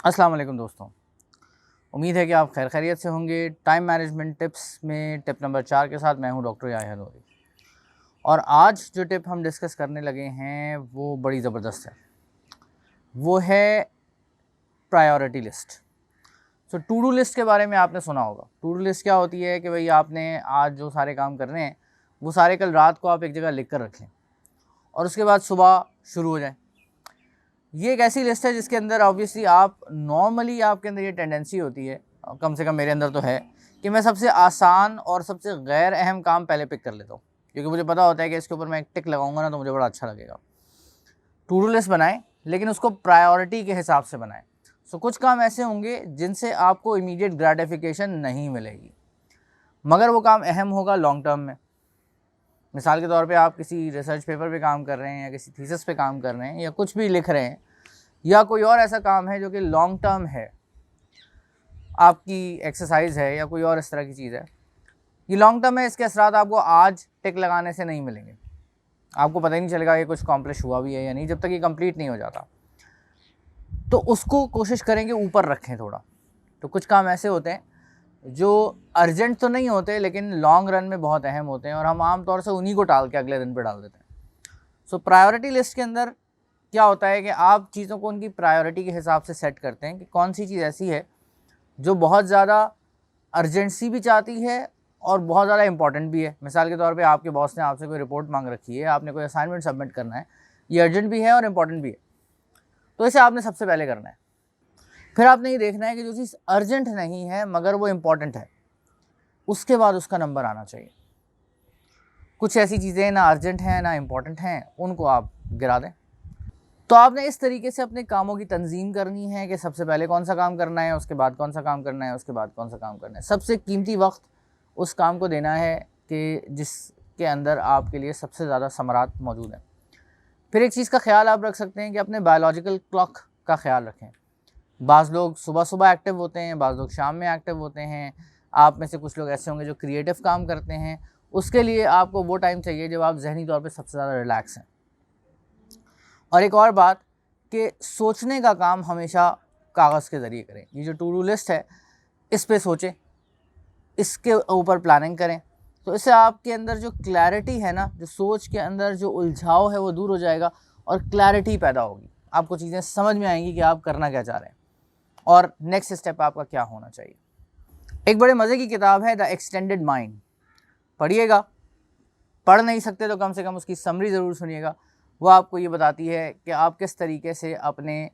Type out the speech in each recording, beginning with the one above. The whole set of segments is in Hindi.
अस्सलाम वालेकुम दोस्तों, उम्मीद है कि आप खैर खैरियत से होंगे। टाइम मैनेजमेंट टिप्स में टिप नंबर 4 के साथ मैं हूं डॉक्टर याहिया नूरी। और आज जो टिप हम डिस्कस करने लगे हैं वो बड़ी ज़बरदस्त है। वो है priority list. To do list के बारे में आपने सुना होगा। टू डू लिस्ट क्या होती है कि भाई आपने आज जो सारे काम करने हैं वो सारे कल रात को आप एक जगह लिख कर रखें और उसके बाद सुबह शुरू हो जाए। ये एक ऐसी लिस्ट है जिसके अंदर ऑब्वियसली आप नॉर्मली आपके अंदर ये टेंडेंसी होती है, कम से कम मेरे अंदर तो है, कि मैं सबसे आसान और सबसे गैर अहम काम पहले पिक कर लेता हूँ, क्योंकि मुझे पता होता है कि इसके ऊपर मैं एक टिक लगाऊंगा ना तो मुझे बड़ा अच्छा लगेगा। टू डू लिस्ट बनाएं, लेकिन उसको प्रायोरिटी के हिसाब से बनाएं। कुछ काम ऐसे होंगे जिनसे आपको इमीडिएट ग्रेटिफिकेशन नहीं मिलेगी, मगर वो काम अहम होगा लॉन्ग टर्म में। मिसाल के तौर पे आप किसी रिसर्च पेपर पे काम कर रहे हैं या किसी थीसिस पे काम कर रहे हैं या कुछ भी लिख रहे हैं या कोई और ऐसा काम है जो कि लॉन्ग टर्म है, आपकी एक्सरसाइज है या कोई और इस तरह की चीज़ है, ये लॉन्ग टर्म है। इसके असरात आपको आज टिक लगाने से नहीं मिलेंगे, आपको पता ही नहीं चलेगा कि कुछ कॉम्प्लिश हुआ भी है या नहीं जब तक ये कंप्लीट नहीं हो जाता। तो उसको कोशिश करेंगे ऊपर रखें थोड़ा। तो कुछ काम ऐसे होते हैं जो अर्जेंट तो नहीं होते लेकिन लॉन्ग रन में बहुत अहम होते हैं और हम आम तौर से उन्हीं को टाल के अगले दिन पे डाल देते हैं। प्रायोरिटी लिस्ट के अंदर क्या होता है कि आप चीज़ों को उनकी प्रायोरिटी के हिसाब से सेट करते हैं कि कौन सी चीज़ ऐसी है जो बहुत ज़्यादा अर्जेंसी भी चाहती है और बहुत ज़्यादा इंपॉर्टेंट भी है। मिसाल के तौर पे आपके बॉस ने आपसे कोई रिपोर्ट मांग रखी है, आपने कोई असाइनमेंट सबमिट करना है, ये अर्जेंट भी है और इम्पॉर्टेंट भी है, तो इसे आपने सबसे पहले करना है। फिर आपने ये देखना है कि जो चीज़ अर्जेंट नहीं है मगर वो इम्पॉर्टेंट है, उसके बाद उसका नंबर आना चाहिए। कुछ ऐसी चीज़ें ना अर्जेंट हैं ना इम्पॉर्टेंट हैं, उनको आप गिरा दें। तो आपने इस तरीके से अपने कामों की तंजीम करनी है कि सबसे पहले कौन सा काम करना है, उसके बाद कौन सा काम करना है, उसके बाद कौन सा काम करना है। सबसे कीमती वक्त उस काम को देना है कि जिसके अंदर आपके लिए सबसे ज़्यादा समरात मौजूद है। फिर एक चीज़ का ख्याल आप रख सकते हैं कि अपने बायोलॉजिकल क्लॉक का ख्याल रखें। बाज़ लोग सुबह सुबह एक्टिव होते हैं, बाज़ लोग शाम में एक्टिव होते हैं। आप में से कुछ लोग ऐसे होंगे जो क्रिएटिव काम करते हैं, उसके लिए आपको वो टाइम चाहिए जब आप जहनी तौर पे सबसे ज़्यादा रिलैक्स हैं। और एक और बात कि सोचने का काम हमेशा कागज़ के ज़रिए करें। ये जो टू डू लिस्ट है इस पे सोचें, इसके ऊपर प्लानिंग करें, तो इससे आपके अंदर जो क्लैरिटी है ना, जो सोच के अंदर जो उलझाव है वो दूर हो जाएगा और क्लैरिटी पैदा होगी। आपको चीज़ें समझ में आएंगी कि आप करना क्या चाह रहे हैं और नेक्स्ट स्टेप आपका क्या होना चाहिए। एक बड़े मज़े की किताब है द एक्सटेंडेड माइंड, पढ़िएगा। पढ़ नहीं सकते तो कम से कम उसकी समरी ज़रूर सुनिएगा। वो आपको ये बताती है कि आप किस तरीके से अपने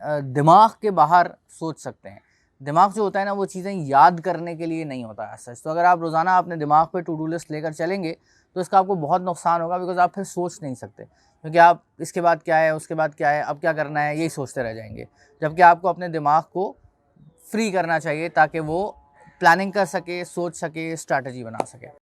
दिमाग के बाहर सोच सकते हैं। दिमाग जो होता है ना, वो चीज़ें याद करने के लिए नहीं होता है सच। तो अगर आप रोज़ाना अपने दिमाग पे टू डू लिस्ट लेकर चलेंगे तो इसका आपको बहुत नुकसान होगा, बिकॉज आप फिर सोच नहीं सकते, क्योंकि आप इसके बाद क्या है, उसके बाद क्या है, अब क्या करना है, यही सोचते रह जाएंगे। जबकि आपको अपने दिमाग को फ्री करना चाहिए ताकि वो प्लानिंग कर सके, सोच सके, स्ट्रैटेजी बना सके।